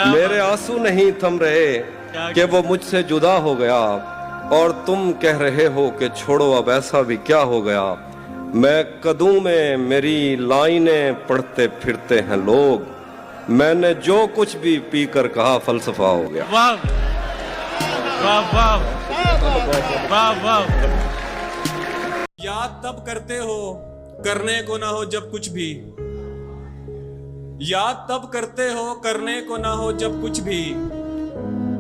मेरे आंसू नहीं थम रहे कि वो मुझसे जुदा हो गया, और तुम कह रहे हो कि छोड़ो अब ऐसा भी क्या हो गया। मैं कदूं में मेरी लाइनें पढ़ते फिरते हैं लोग, मैंने जो कुछ भी पीकर कहा फलसफा हो गया। वाह वाह वाह वाह वाह। याद तब करते हो करने को ना हो जब कुछ भी, याद तब करते हो करने को ना हो जब कुछ भी,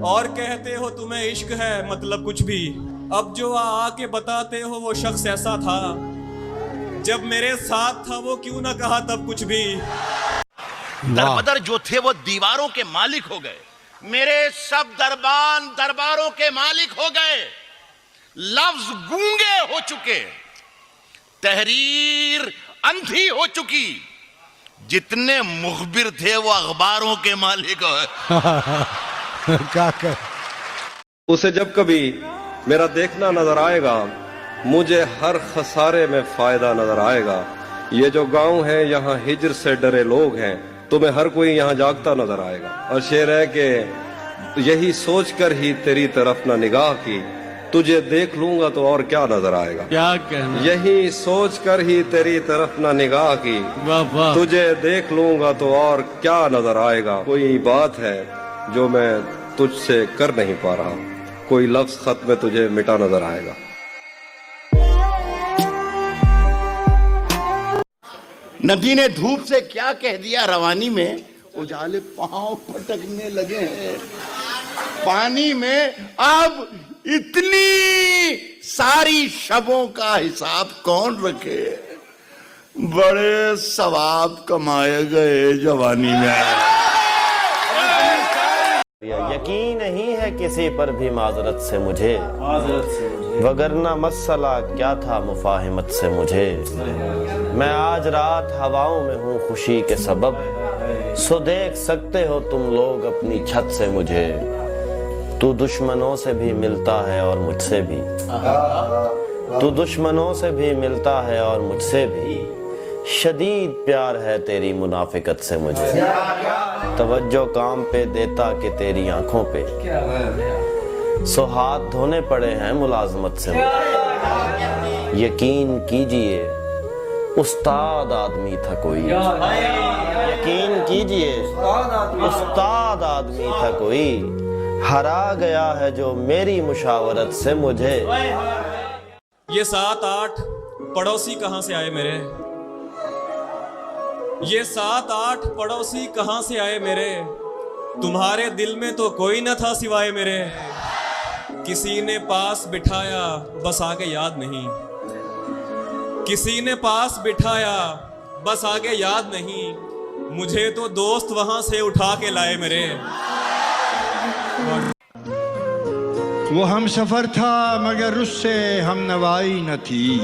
और कहते हो तुम्हें इश्क है मतलब कुछ भी। अब जो आके बताते हो वो शख्स ऐसा था, जब मेरे साथ था वो क्यों ना कहा तब कुछ भी। दरबदर जो थे वो दीवारों के मालिक हो गए, मेरे सब दरबान दरबारों के मालिक हो गए। लफ्ज गूंगे हो चुके, तहरीर अंधी हो चुकी, जितने मुखबिर थे वो अखबारों के मालिक हो। क्या कर उसे जब कभी मेरा देखना नजर आएगा, मुझे हर खसारे में फायदा नजर आएगा। ये जो गांव है यहाँ हिजर से डरे लोग हैं, तुम्हें हर कोई यहाँ जागता नजर आएगा। और शेर है कि यही सोचकर ही तेरी तरफ ना निगाह की, तुझे देख लूंगा तो और क्या नजर आएगा। क्या कहना, यही सोचकर ही तेरी तरफ ना निगाह की, वाह वाह। तुझे देख लूंगा तो और क्या नजर आएगा। कोई बात है जो मैं तुझसे कर नहीं पा रहा, कोई लफ्ज खत में तुझे मिटा नजर आएगा। नदी ने धूप से क्या कह दिया रवानी में, उजाले पांव फटकने लगे हैं पानी में। अब इतनी सारी शबों का हिसाब कौन रखे, बड़े सवाब कमाए गए जवानी में। यकीन नहीं है किसी पर भी माजरत से मुझे, वगरना मसला क्या था मुफाहिमत से मुझे। मैं आज रात हवाओं में हूँ खुशी के सबब, सो देख सकते हो तुम लोग अपनी छत से मुझे। तू दुश्मनों से भी मिलता है और मुझसे भी, तू दुश्मनों से भी मिलता है और मुझसे भी। शदीद प्यार है तेरी मुनाफिकत से मुझे, तवज्जो काम पे देता कि तेरी आंखों पे। सो हाथ धोने पड़े हैं मुलाजमत से मुझे। यकीन कीजिए उस्ताद आदमी था कोई, यकीन कीजिए उस्ताद आदमी था कोई। हरा गया है जो मेरी मुशावरत से मुझे। ये 7-8 पड़ोसी कहां से आए मेरे, ये 7-8 पड़ोसी कहां से आए मेरे। तुम्हारे दिल में तो कोई न था सिवाय मेरे। किसी ने पास बिठाया बस आगे याद नहीं, किसी ने पास बिठाया बस आगे याद नहीं। मुझे तो दोस्त वहां से उठा के लाए मेरे। वो हम सफर था मगर उससे हम नवाई न थी,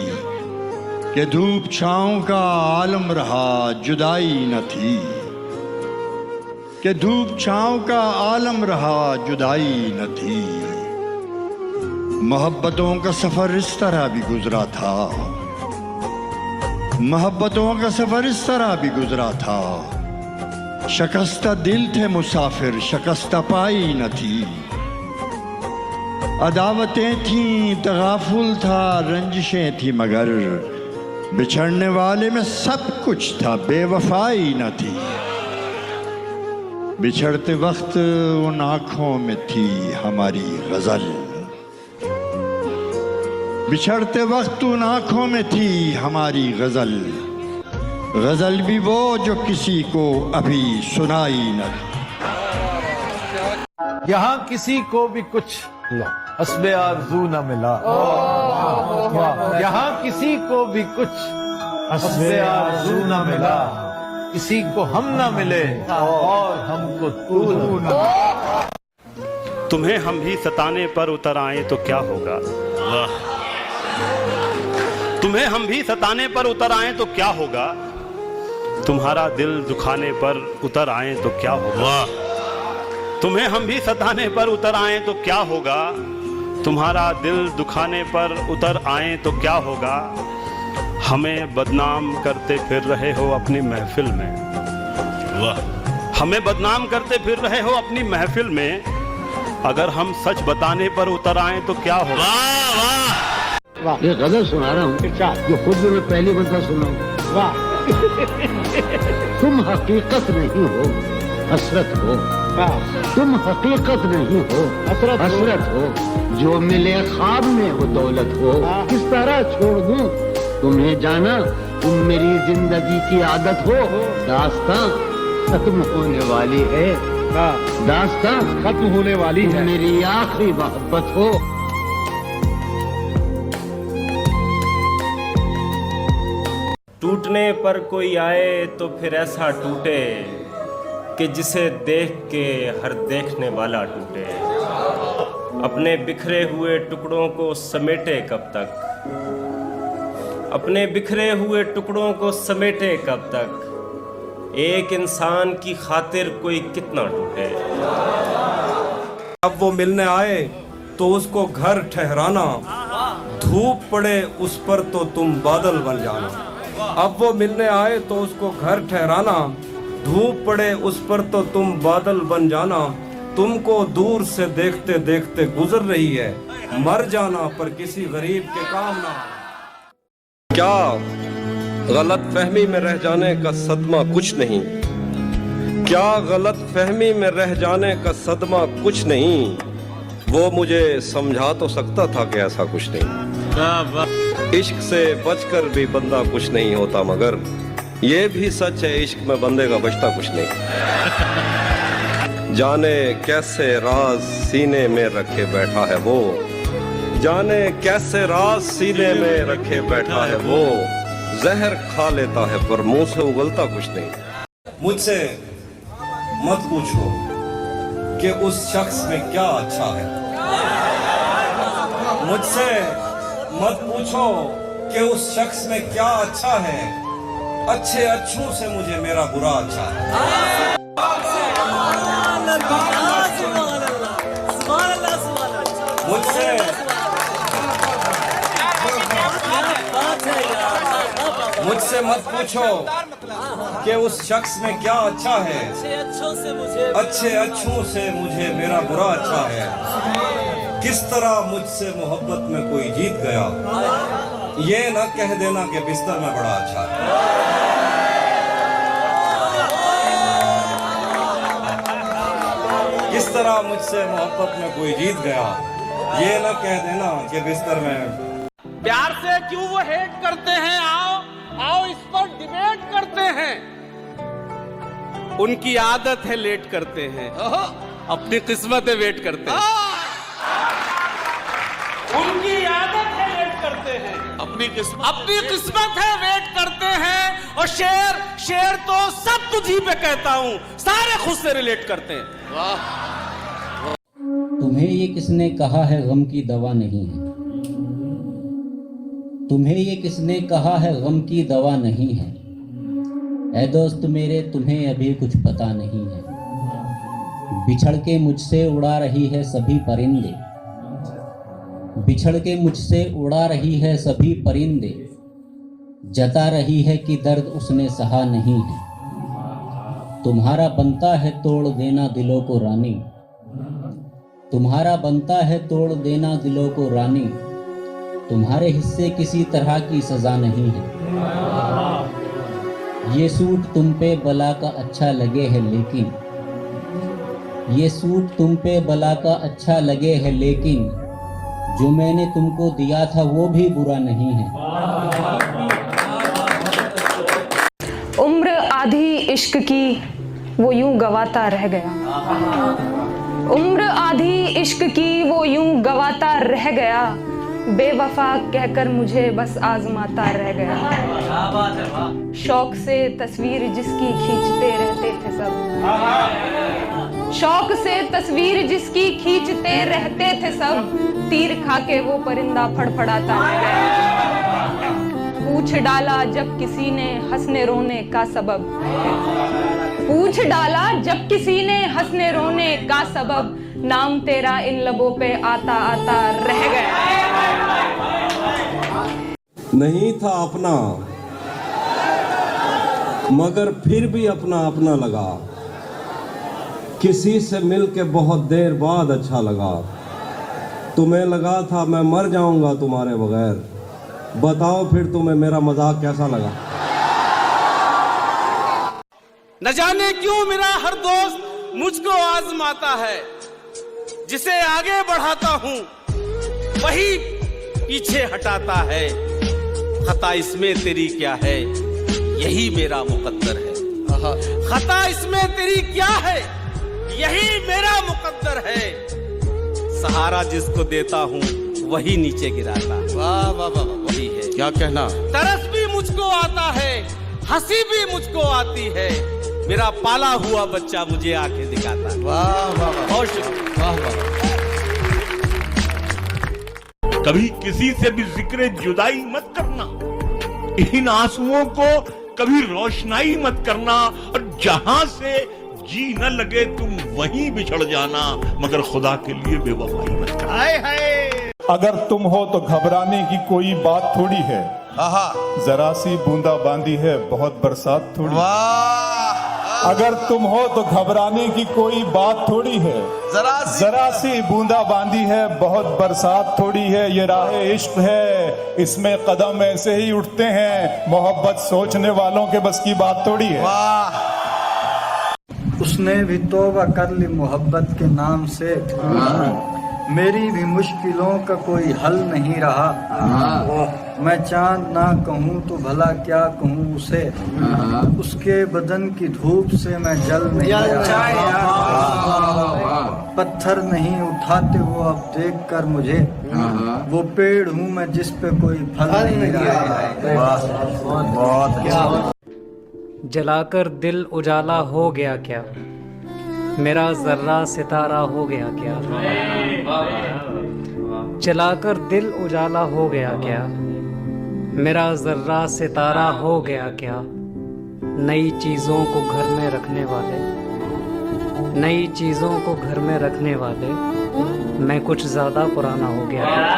कि धूप छाँव का आलम रहा जुदाई न थी, कि धूप छाँव का आलम रहा जुदाई न थी। मोहब्बतों का सफर इस तरह भी गुजरा था, मोहब्बतों का सफर इस तरह भी गुजरा था। शकस्ता दिल थे मुसाफिर शकस्ता पाई न थी। अदावतें थीं तगाफुल था रंजिशें थी, मगर बिछड़ने वाले में सब कुछ था बेवफाई न थी। बिछड़ते वक्त उन आँखों में थी हमारी गजल, बिछड़ते वक्त उन आँखों में थी हमारी गजल। गजल भी वो जो किसी को अभी सुनाई न। यहाँ किसी को भी कुछ हस्बे आरज़ू न मिला, यहाँ किसी को भी कुछ हस्बे आरज़ू न मिला। किसी को हम न मिले और हमको तू न। तुम्हें हम भी सताने पर उतर आए तो क्या होगा, तुम्हें हम भी सताने पर उतर आए तो क्या होगा। तुम्हारा दिल दुखाने पर उतर आए तो क्या होगा, तुम्हें हम भी सताने पर उतर आए तो क्या होगा। तुम्हारा दिल दुखाने पर उतर आए तो क्या होगा। हमें बदनाम करते फिर रहे हो अपनी महफिल में, वाह हमें बदनाम करते फिर रहे हो अपनी महफिल में, अगर हम सच बताने पर उतर आए तो क्या होगा? ये गजल सुना रहा हूँ जो खुद भी मैं पहली बंदा सुना हूँ। वाह तुम हकीकत नहीं हो, हसरत हो। तुम हकीकत नहीं हो, हसरत हो। जो मिले ख्वाब में वो दौलत हो। किस तरह छोड़ दूं तुम्हें जाना, तुम मेरी जिंदगी की आदत हो। दास्तां खत्म होने वाली है, दास्तां खत्म होने वाली है। मेरी आखिरी मोहब्बत हो। टूटने पर कोई आए तो फिर ऐसा टूटे कि जिसे देख के हर देखने वाला टूटे। अपने बिखरे हुए टुकड़ों को समेटे कब तक, अपने बिखरे हुए टुकड़ों को समेटे कब तक। एक इंसान की खातिर कोई कितना टूटे। अब वो मिलने आए तो उसको घर ठहराना, धूप पड़े उस पर तो तुम बादल बन जाना। अब वो मिलने आए तो उसको घर ठहराना, धूप पड़े उस पर तो तुम बादल बन जाना। तुमको दूर से देखते देखते गुजर रही है, मर जाना पर किसी गरीब के काम ना। क्या गलत फहमी में रह जाने का सदमा कुछ नहीं, क्या गलत फहमी में रह जाने का सदमा कुछ नहीं। वो मुझे समझा तो सकता था कि ऐसा कुछ नहीं। इश्क से बचकर भी बंदा कुछ नहीं होता, मगर ये भी सच है इश्क में बंदे का बचता कुछ नहीं। जाने कैसे राज सीने में रखे बैठा है वो, जाने कैसे राज सीने में रखे बैठा है वो। जहर खा लेता है पर मुंह से उगलता कुछ नहीं। मुझसे मत पूछो कि उस शख्स में क्या अच्छा है, मुझसे मत पूछो कि उस शख्स में क्या अच्छा है। अच्छे अच्छों से मुझे मेरा बुरा अच्छा है। मुझसे मत पूछो कि उस शख्स में क्या अच्छा है। अच्छे अच्छों से मुझे मेरा बुरा अच्छा है। किस तरह मुझसे मोहब्बत में कोई जीत गया, ये न कह देना कि बिस्तर में बड़ा अच्छा है। किस तरह मुझसे मोहब्बत में कोई जीत गया, ये न कह देना कि बिस्तर में। प्यार से क्यों वो हेट करते हैं, आओ इस पर डिबेट करते हैं। उनकी आदत है लेट करते हैं, अपनी किस्मत है वेट करते हैं। उनकी आदत है लेट करते हैं, अपनी किस्मत है वेट करते हैं। और शेर तो सब तुझी पे कहता हूं, सारे खुद से रिलेट करते हैं। वाह। तुम्हें ये किसने कहा है गम की दवा नहीं है, तुम्हें ये किसने कहा है गम की दवा नहीं है। ऐ दोस्त मेरे तुम्हें अभी कुछ पता नहीं है। बिछड़ के मुझसे उड़ा रही है सभी परिंदे, बिछड़ के मुझसे उड़ा रही है सभी परिंदे। जता रही है कि दर्द उसने सहा नहीं है। तुम्हारा बनता है तोड़ देना दिलों को रानी, तुम्हारा बनता है तोड़ देना दिलों को रानी। तुम्हारे हिस्से किसी तरह की सजा नहीं है। ये सूट तुम पे बला का अच्छा लगे है लेकिन, ये सूट तुम पे बला का अच्छा लगे है लेकिन, जो मैंने तुमको दिया था वो भी बुरा नहीं है। उम्र आधी इश्क की वो यूं गवाता रह गया, उम्र आधी इश्क की वो यूं गवाता रह गया। बेवफा कहकर मुझे बस आजमाता रह गया। शौक से तस्वीर जिसकी खींचते रहते थे सब, शौक से तस्वीर जिसकी खींचते रहते थे सब। तीर खा के वो परिंदा फड़फड़ाता रह गया। पूछ डाला जब किसी ने हंसने रोने का सबब, पूछ डाला जब किसी ने हंसने रोने का सबब। नाम तेरा इन लबों पे आता आता रह गया। नहीं था अपना मगर फिर भी अपना अपना लगा। किसी से मिल के बहुत देर बाद अच्छा लगा, तुम्हें लगा था मैं मर जाऊंगा तुम्हारे बगैर, बताओ फिर तुम्हें मेरा मजाक कैसा लगा। न जाने क्यों मेरा हर दोस्त मुझको आजमाता है, जिसे आगे बढ़ाता हूं वही पीछे हटाता है। खता इसमें तेरी क्या है, यही मेरा मुकद्दर है। खता इसमें तेरी क्या है, यही मेरा मुकद्दर है। सहारा जिसको देता हूं वही नीचे गिराता। वाह वाह वाह, वही है। क्या कहना। तरस भी मुझको आता है, हंसी भी मुझको आती है। मेरा पाला हुआ बच्चा मुझे आंखें दिखाता। वाह वाह वाह, बहुत शुक्रिया। वाह वाह। कभी किसी से भी जिक्र जुदाई मत करना, इन आंसुओं को कभी रोशनाई मत करना, और जहां से जी न लगे तुम वहीं बिछड़ जाना, मगर खुदा के लिए बेवफाई मत करना। हाय हाय। अगर तुम हो तो घबराने की कोई बात थोड़ी है, जरा सी बूंदा बांदी है बहुत बरसात थोड़ी। अगर तुम हो तो घबराने की कोई बात थोड़ी है, जरा सी बूंदा बांदी है बहुत बरसात थोड़ी है। ये राह इश्क है, इसमें कदम ऐसे ही उठते हैं, मोहब्बत सोचने वालों के बस की बात थोड़ी है। उसने भी तौबा कर ली मोहब्बत के नाम से, मेरी भी मुश्किलों का कोई हल नहीं रहा। मैं चांद ना कहूँ तो भला क्या कहूँ उसे, उसके बदन की धूप से मैं जल नहीं रहा। पत्थर नहीं उठाते वो अब देख कर मुझे, वो पेड़ हूँ मैं जिस पे कोई फल नहीं रहा। जलाकर दिल उजाला हो गया क्या, मेरा जर्रा सितारा हो गया क्या। जलाकर दिल उजाला हो गया क्या, मेरा जर्रा सितारा हो गया क्या। नई चीज़ों को घर में रखने वाले, नई चीज़ों को घर में रखने वाले, मैं कुछ ज़्यादा पुराना हो गया क्या।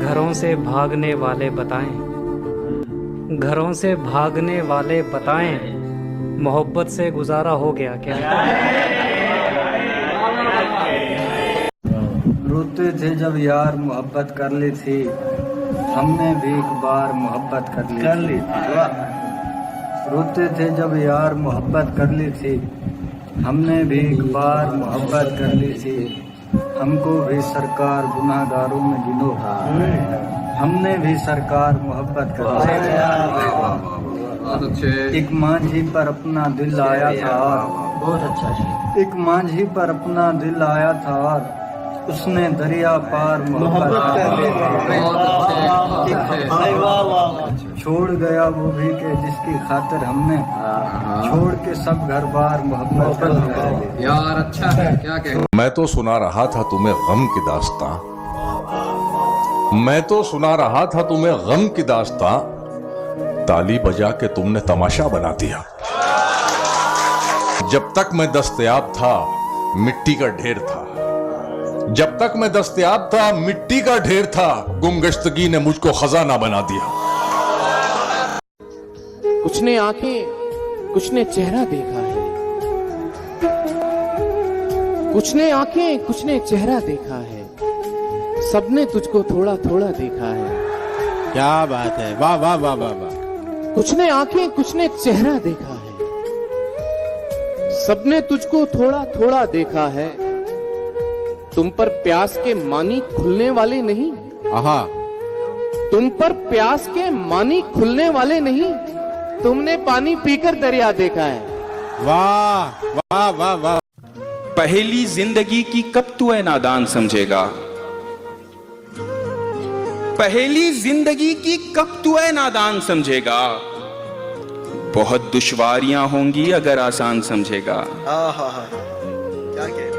घरों से भागने वाले बताएं, घरों से भागने वाले बताएं, मोहब्बत से गुजारा हो गया क्या। रोते थे जब यार मोहब्बत कर ली थी, हमने भी एक बार मोहब्बत कर ली थी। रोते थे जब यार मोहब्बत कर ली थी, हमने भी एक बार मोहब्बत कर ली थी। हमको भी सरकार गुनाहगारों में गिनो, हमने भी सरकार मोहब्बत कर ली। एक मांझी पर अपना दिल आया था, बहुत अच्छा। एक मांझी पर अपना दिल आया था, उसने दरिया पार मोहब्बत कर ली। छोड़ गया वो भी के जिसकी खातिर हमने छोड़ के सब घर बार मोहब्बत कर ली। यार अच्छा है, क्या कह। मैं तो सुना रहा था तुम्हें गम की दास्तां, मैं तो सुना रहा था तुम्हें गम की दास्तां, ताली बजा के तुमने तमाशा बना दिया। जब तक मैं दस्तयाब था मिट्टी का ढेर था, जब तक मैं दस्तयाब था मिट्टी का ढेर था, गुमगश्तगी ने मुझको खजाना बना दिया। कुछ ने आंखें कुछ ने चेहरा देखा है, कुछ ने आंखें कुछ ने चेहरा देखा है, सबने तुझको थोड़ा थोड़ा देखा है। क्या बात है, वाह वाह वाह वाह वाह। कुछ ने आंखें कुछ ने चेहरा देखा है, सबने तुझको थोड़ा थोड़ा देखा है। तुम पर प्यास के मानी खुलने वाले नहीं, आहा। तुम पर प्यास के मानी खुलने वाले नहीं, तुमने पानी पीकर दरिया देखा है। वाह वाह वाह वाह। पहली जिंदगी की कब तू है नादान समझेगा, पहली जिंदगी की कब तू है नादान समझेगा। बहुत दुश्वारियां होंगी अगर आसान समझेगा। क्या कह।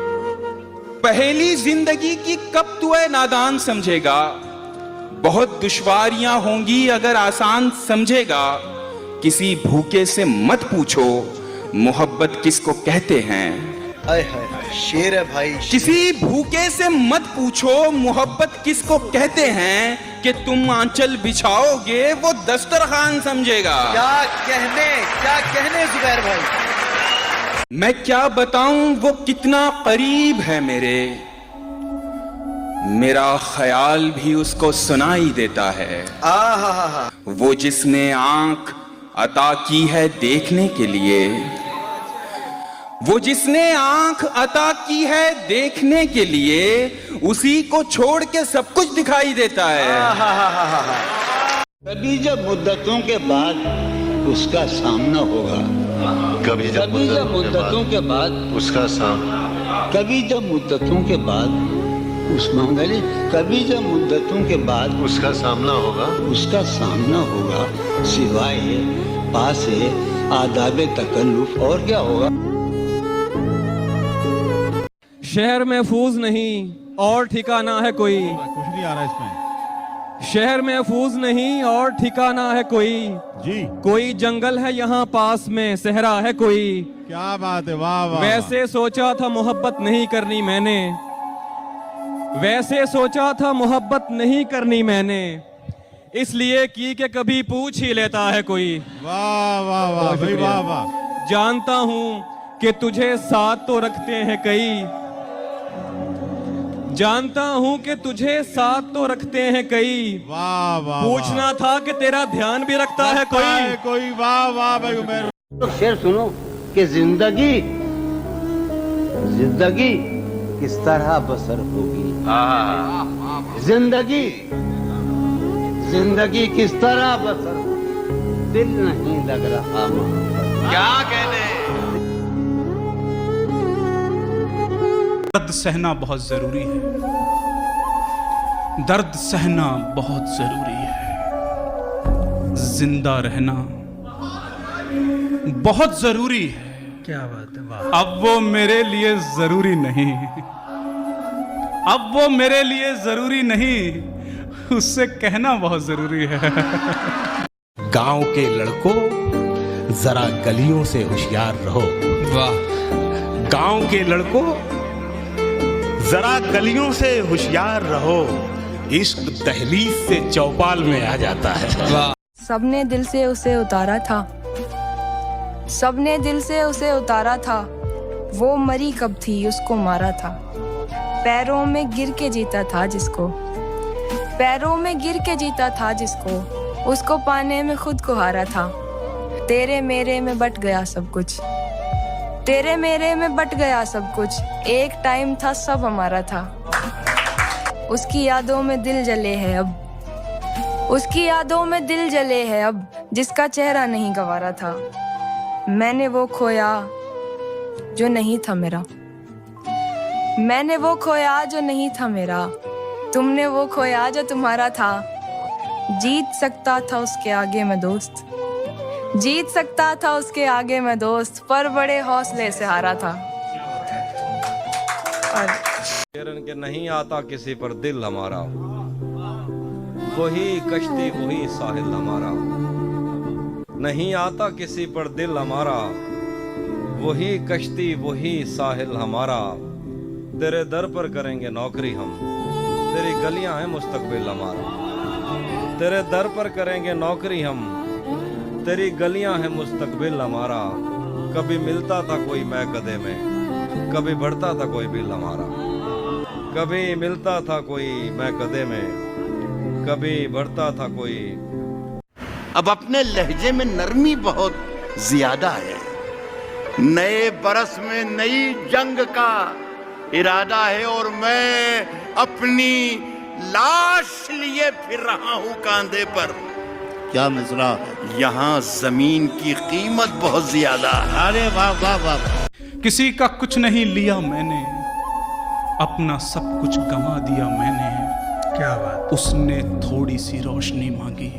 पहली जिंदगी की कब तू है नादान समझेगा, बहुत दुश्वारियां होंगी अगर आसान समझेगा। किसी भूखे से मत पूछो मोहब्बत किसको कहते हैं। हाय हाय शेर है भाई। किसी भूखे से मत पूछो मोहब्बत किसको कहते हैं, कि तुम आंचल बिछाओगे वो दस्तरखान समझेगा। क्या कहने जुबैर भाई। मैं क्या बताऊं वो कितना करीब है मेरा ख्याल भी उसको सुनाई देता है। वो जिसने आंख अता की है देखने के लिए, वो जिसने आंख अता की है देखने के लिए, उसी को छोड़ के सब कुछ दिखाई देता है। कभी जब मुद्दतों के बाद उसका सामना होगा, कभी जब मुद्दतों के बाद उसका सामना, कभी जब मुद्दतों के बाद कभी जब मुद्दतों के बाद उसका सामना होगा, सिवाय पास आदाब तकल्लुफ और क्या होगा। शहर महफूज नहीं और ठिकाना है कोई, कुछ नहीं आ रहा इसमें। शहर महफूज नहीं और ठिकाना है कोई जी, कोई जंगल है यहाँ पास में, सहरा है कोई। क्या बात है, वाह वाह। वैसे सोचा था मोहब्बत नहीं करनी मैंने, वैसे सोचा था मोहब्बत नहीं करनी मैंने, इसलिए की कि कभी पूछ ही लेता है कोई। वाह वाह वाह भाई, वाह वाह। जानता हूँ कि तुझे साथ तो रखते हैं कई, जानता हूँ कि तुझे साथ तो रखते हैं कई। वाह वाह। पूछना था कि तेरा ध्यान भी रखता है कोई। वाह वाह भाई उमेर। तो शेर सुनो कि जिंदगी किस तरह बसर होगी, जिंदगी किस तरह बसर होगी, दिल नहीं लग रहा क्या कहने। दर्द सहना बहुत जरूरी है, दर्द सहना बहुत जरूरी है, जिंदा रहना बहुत जरूरी है। क्या बात है, वाह। अब वो मेरे लिए जरूरी नहीं, अब वो मेरे लिए जरूरी नहीं, उससे कहना बहुत जरूरी है। गांव के लड़कों जरा गलियों से होशियार रहो। वाह। गांव के लड़कों जरा गलियों से होशियार रहो, इश्क दहलीज से चौपाल में आ जाता है। वाह। सबने दिल से उसे उतारा था, सबने दिल से उसे उतारा था, वो मरी कब थी उसको मारा था, पैरों में गिर के जीता था जिसको, पैरों में गिर के जीता था जिसको, उसको पाने में खुद को हारा था। तेरे मेरे में बट गया सब कुछ, तेरे मेरे में बट गया सब कुछ, एक टाइम था सब हमारा था। उसकी यादों में दिल जले है अब, उसकी यादों में दिल जले है अब, जिसका चेहरा नहीं गंवारा था। मैंने वो खोया जो नहीं था मेरा, मैंने वो खोया जो नहीं था मेरा, तुमने वो खोया जो तुम्हारा था। जीत सकता था उसके आगे मैं दोस्त, जीत सकता था उसके आगे मैं दोस्त, पर बड़े हौसले से हारा था। के नहीं आता किसी पर दिल हमारा, वही कश्ती वही साहिल हमारा। नहीं आता किसी पर दिल हमारा, वही कश्ती वही साहिल हमारा। तेरे दर पर करेंगे नौकरी हम, तेरी गलियां हैं मुस्तकबिल हमारा। तेरे दर पर करेंगे नौकरी हम, तेरी गलियां हैं मुस्तकबिल हमारा। कभी मिलता था कोई मैं कदे में, कभी बढ़ता था कोई बिल हमारा। कभी मिलता था कोई मैं कदे में, कभी बढ़ता था कोई। अब अपने लहजे में नरमी बहुत ज्यादा है। नए बरस में नई जंग का इरादा है और मैं अपनी लाश लिए फिर रहा हूं कांधे पर। क्या मिसरा। यहाँ जमीन की कीमत बहुत ज्यादा है। अरे वाह वाह वाह। किसी का कुछ नहीं लिया मैंने, अपना सब कुछ गंवा दिया मैंने। क्या बात। उसने थोड़ी सी रोशनी मांगी,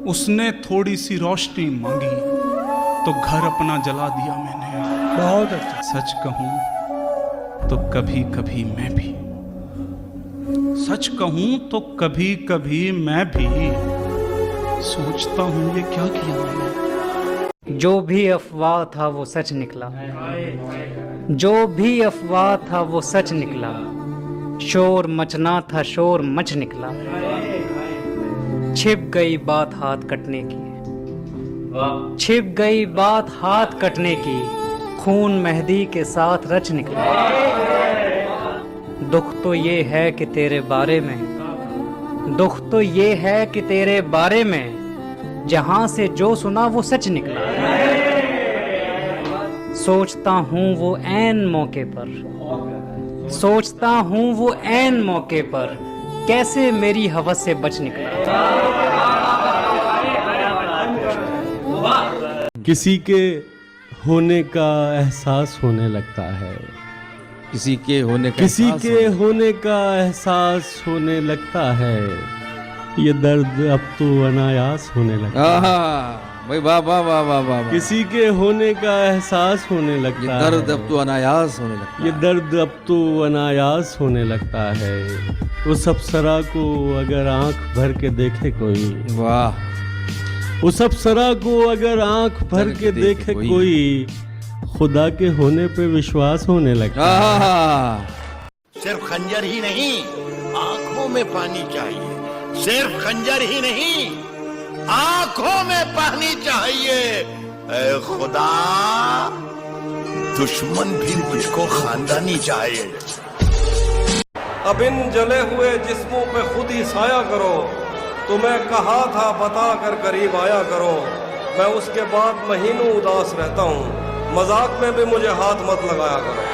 उसने थोड़ी सी रोशनी मांगी तो घर अपना जला दिया मैंने। बहुत अच्छा। सच कहूं तो कभी कभी मैं भी, सच कहूं तो कभी कभी मैं भी सोचता हूं ये क्या किया मैंने। जो भी अफवाह था वो सच निकला, जो भी अफवाह था वो सच निकला, शोर मचना था शोर मच निकला, छिप गई बात हाथ कटने की, छिप गई बात हाथ कटने की, खून मेहंदी के साथ रच निकला। दुख तो ये है कि तेरे बारे में, दुख तो ये है कि तेरे बारे में जहां से जो सुना वो सच निकला। सोचता हूँ वो ऐन मौके पर, सोचता हूँ वो ऐन मौके पर कैसे मेरी हवस से बच निकला। किसी के होने का एहसास होने लगता है, किसी के होने का किसी के होने का एहसास होने लगता है। ये दर्द अब तो अनायास होने लगता है। भाई वाह वाह वाह वाह वाह। किसी के होने का एहसास होने लगता है। ये दर्द अब तो अनायास होने लगता है। ये दर्द अब तो अनायास होने लगता है। उस अप्सरा को अगर आंख भर के देखे कोई, वाह, उस अप्सरा को अगर आंख भर के देखे कोई, खुदा के होने पे विश्वास होने लगता है। सिर्फ खंजर ही नहीं, आंखों में पानी चाहिए। सिर्फ खंजर ही नहीं, आंखों में पानी चाहिए। ऐ खुदा, दुश्मन भी मुझको खानदानी चाहिए। अब इन जले हुए जिस्मों पे खुद ही साया करो। तुम्हें कहा था बता कर करीब आया करो। मैं उसके बाद महीनों उदास रहता हूँ, मजाक में भी मुझे हाथ मत लगाया करो।